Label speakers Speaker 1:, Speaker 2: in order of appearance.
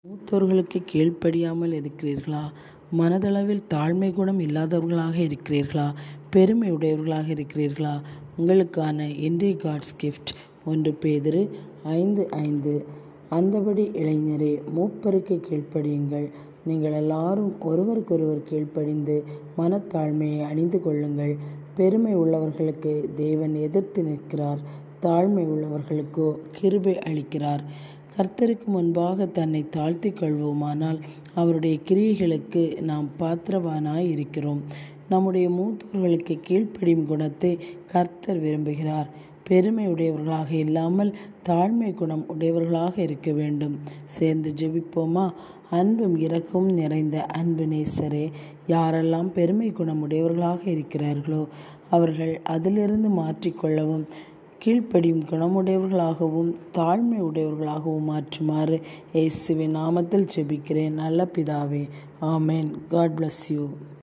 Speaker 1: மூத்தோர்களுக்கு கீழ்ப்படியாமல் இருக்கிறீர்களா? மனதளவில் தாழ்மை குணம் இல்லாதவர்களாக இருக்கிறீர்களா? பெருமை உடையவர்களாக இருக்கிறீர்களா? உங்களுக்கான இன்றைய காட்ஸ் கிஃப்ட் 1 பேதுரு 5:5. அந்தபடி இளைஞரே, மூப்பருக்கு கீழ்ப்படியுங்கள். நீங்கள் எல்லாரும் ஒருவருக்கொருவர் கீழ்ப்படிந்து மனத்தாழ்மையை அணிந்து கொள்ளுங்கள். பெருமை உள்ளவர்களுக்கு தேவன் எதிர்த்து நிற்கிறார், தாழ்மை உள்ளவர்களுக்கோ கிருபை அளிக்கிறார். கர்த்தருக்கு முன்பாக தன்னை தாழ்த்திக் கொள்வோமானால் அவருடைய கிரியைகளுக்கு நாம் பாத்திரவானாய் இருக்கிறோம். நம்முடைய மூத்தோர்களுக்கு கீழ்ப்படியும் குணத்தை கர்த்தர் விரும்புகிறார். பெருமை உடையவர்களாக இல்லாமல் தாழ்மை குணம் உடையவர்களாக இருக்க வேண்டும். சேர்ந்து ஜெபிப்போமா? அன்பும் இரக்கமும் நிறைந்த அன்பு நேசரே, யாரெல்லாம் பெருமை குணம் உடையவர்களாக இருக்கிறார்களோ அவர்கள் அதிலிருந்து மாற்றிக்கொள்ளவும் கீழ்ப்படியும் குணமுடையவர்களாகவும் தாழ்மை உடையவர்களாகவும் மாற்றுமாறு இயேசுவின் நாமத்தில் ஜெபிக்கிறேன் நல்ல பிதாவே. ஆமென். God bless you.